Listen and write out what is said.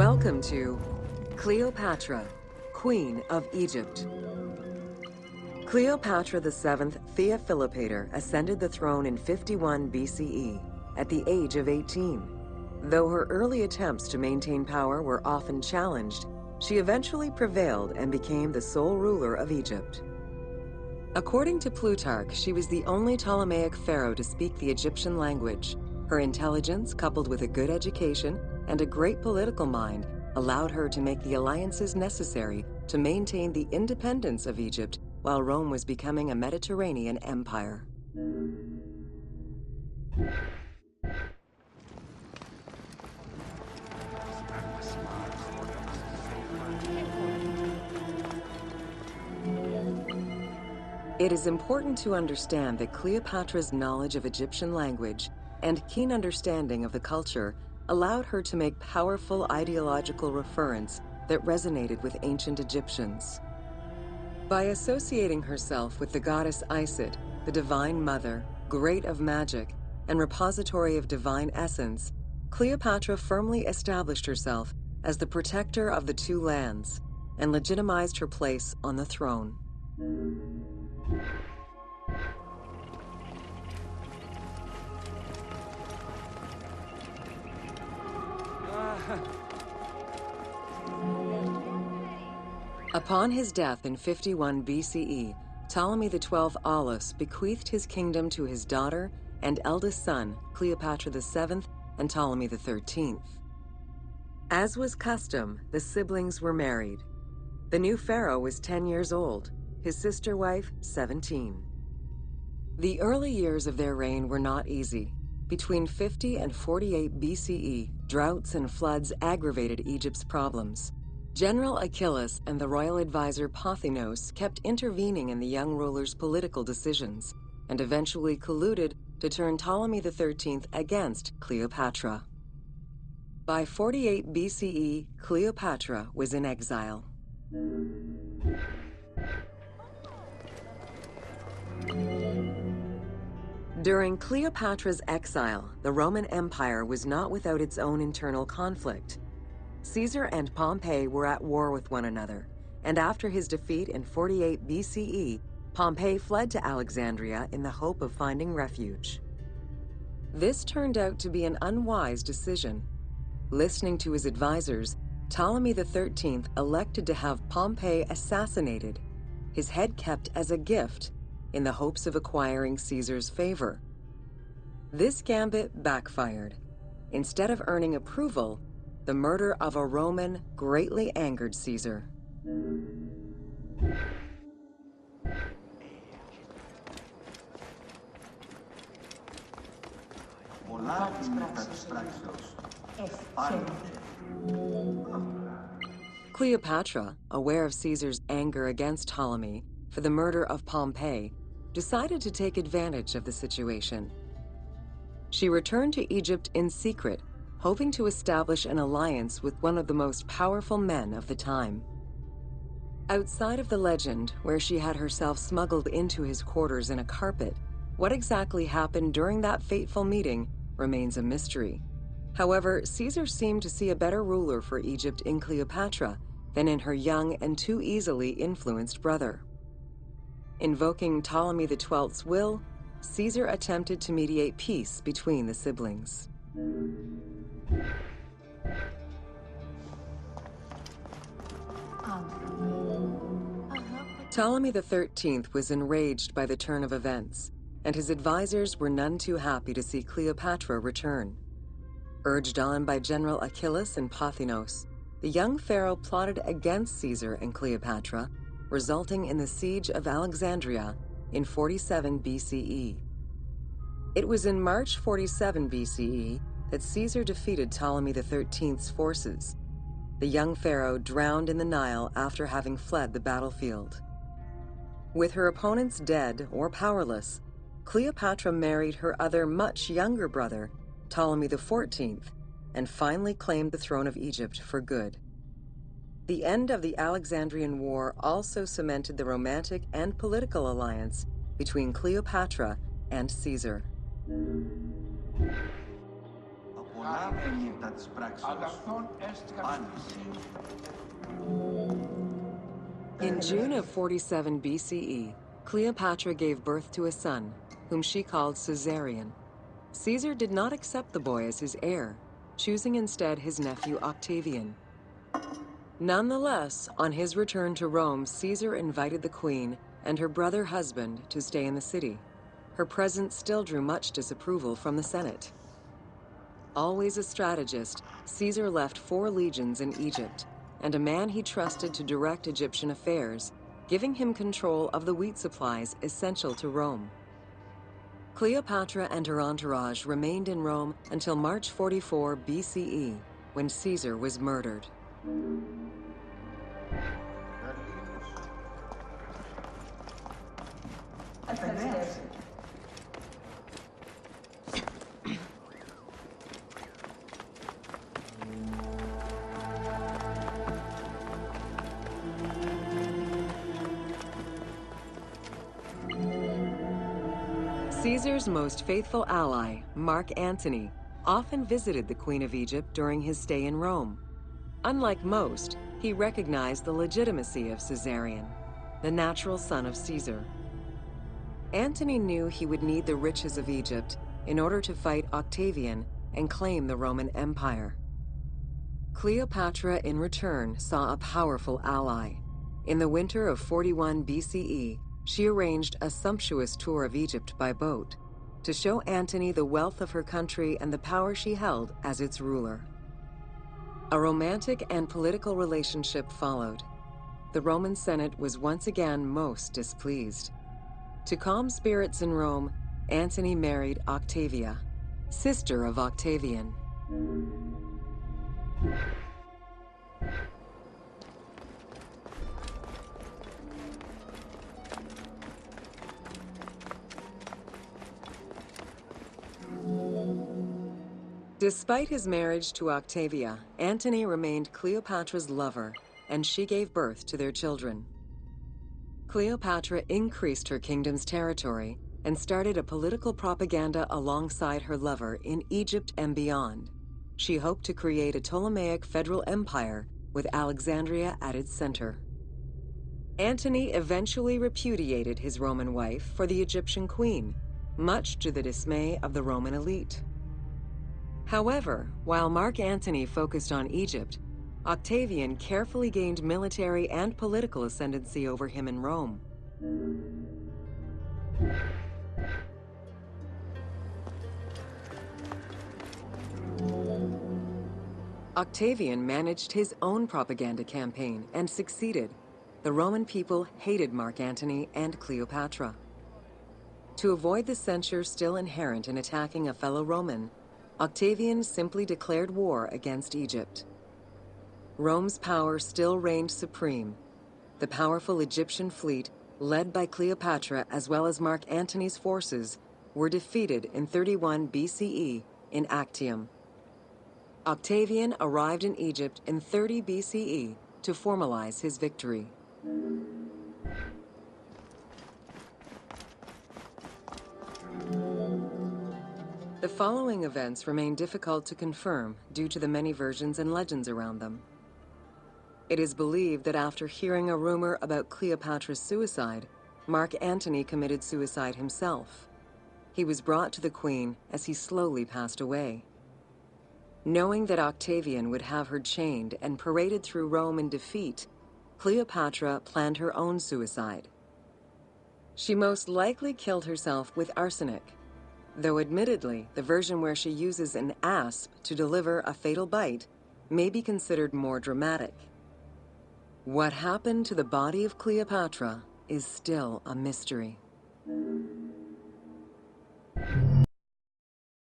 Welcome to Cleopatra, Queen of Egypt. Cleopatra VII Theophilopator ascended the throne in 51 BCE at the age of 18. Though her early attempts to maintain power were often challenged, she eventually prevailed and became the sole ruler of Egypt. According to Plutarch, she was the only Ptolemaic pharaoh to speak the Egyptian language. Her intelligence, coupled with a good education and a great political mind, allowed her to make the alliances necessary to maintain the independence of Egypt while Rome was becoming a Mediterranean empire. It is important to understand that Cleopatra's knowledge of Egyptian language and keen understanding of the culture allowed her to make powerful ideological reference that resonated with ancient Egyptians. By associating herself with the goddess Isis, the divine mother, great of magic, and repository of divine essence, Cleopatra firmly established herself as the protector of the two lands and legitimized her place on the throne. Upon his death in 51 BCE, Ptolemy XII Aulus bequeathed his kingdom to his daughter and eldest son, Cleopatra VII and Ptolemy XIII. As was custom, the siblings were married. The new pharaoh was 10 years old, his sister wife 17. The early years of their reign were not easy. Between 50 and 48 BCE, droughts and floods aggravated Egypt's problems. General Achilles and the royal advisor Pothinos kept intervening in the young ruler's political decisions and eventually colluded to turn Ptolemy XIII against Cleopatra. By 48 BCE, Cleopatra was in exile. During Cleopatra's exile, the Roman Empire was not without its own internal conflict. Caesar and Pompey were at war with one another, and after his defeat in 48 BCE, Pompey fled to Alexandria in the hope of finding refuge. This turned out to be an unwise decision. Listening to his advisors, Ptolemy XIII elected to have Pompey assassinated, his head kept as a gift, in the hopes of acquiring Caesar's favor. This gambit backfired. Instead of earning approval, the murder of a Roman greatly angered Caesar. Cleopatra, aware of Caesar's anger against Ptolemy for the murder of Pompey, decided to take advantage of the situation. She returned to Egypt in secret, hoping to establish an alliance with one of the most powerful men of the time. Outside of the legend, where she had herself smuggled into his quarters in a carpet, what exactly happened during that fateful meeting remains a mystery. However, Caesar seemed to see a better ruler for Egypt in Cleopatra than in her young and too easily influenced brother. Invoking Ptolemy XII's will, Caesar attempted to mediate peace between the siblings. Ptolemy XIII was enraged by the turn of events, and his advisors were none too happy to see Cleopatra return. Urged on by General Achilles and Pothinos, the young pharaoh plotted against Caesar and Cleopatra, resulting in the siege of Alexandria in 47 BCE. It was in March 47 BCE that Caesar defeated Ptolemy XIII's forces. The young pharaoh drowned in the Nile after having fled the battlefield. With her opponents dead or powerless, Cleopatra married her other much younger brother, Ptolemy XIV, and finally claimed the throne of Egypt for good. The end of the Alexandrian War also cemented the romantic and political alliance between Cleopatra and Caesar. In June of 47 BCE, Cleopatra gave birth to a son, whom she called Caesarion. Caesar did not accept the boy as his heir, choosing instead his nephew Octavian. Nonetheless, on his return to Rome, Caesar invited the queen and her brother husband to stay in the city. Her presence still drew much disapproval from the Senate. Always a strategist, Caesar left 4 legions in Egypt and a man he trusted to direct Egyptian affairs, giving him control of the wheat supplies essential to Rome. Cleopatra and her entourage remained in Rome until March 44 BCE, when Caesar was murdered. Caesar's most faithful ally, Mark Antony, often visited the Queen of Egypt during his stay in Rome. Unlike most, he recognized the legitimacy of Caesarion, the natural son of Caesar. Antony knew he would need the riches of Egypt in order to fight Octavian and claim the Roman Empire. Cleopatra, in return, saw a powerful ally. In the winter of 41 BCE, she arranged a sumptuous tour of Egypt by boat to show Antony the wealth of her country and the power she held as its ruler. A romantic and political relationship followed. The Roman Senate was once again most displeased. To calm spirits in Rome, Antony married Octavia, sister of Octavian. Despite his marriage to Octavia, Antony remained Cleopatra's lover, and she gave birth to their children. Cleopatra increased her kingdom's territory and started a political propaganda alongside her lover in Egypt and beyond. She hoped to create a Ptolemaic federal empire with Alexandria at its center. Antony eventually repudiated his Roman wife for the Egyptian queen, much to the dismay of the Roman elite. However, while Mark Antony focused on Egypt, Octavian carefully gained military and political ascendancy over him in Rome. Octavian managed his own propaganda campaign and succeeded. The Roman people hated Mark Antony and Cleopatra. To avoid the censure still inherent in attacking a fellow Roman, Octavian simply declared war against Egypt. Rome's power still reigned supreme. The powerful Egyptian fleet, led by Cleopatra as well as Mark Antony's forces, were defeated in 31 BCE in Actium. Octavian arrived in Egypt in 30 BCE to formalize his victory. The following events remain difficult to confirm due to the many versions and legends around them. It is believed that after hearing a rumor about Cleopatra's suicide, Mark Antony committed suicide himself. He was brought to the queen as he slowly passed away. Knowing that Octavian would have her chained and paraded through Rome in defeat, Cleopatra planned her own suicide. She most likely killed herself with arsenic, though admittedly, the version where she uses an asp to deliver a fatal bite may be considered more dramatic. What happened to the body of Cleopatra is still a mystery.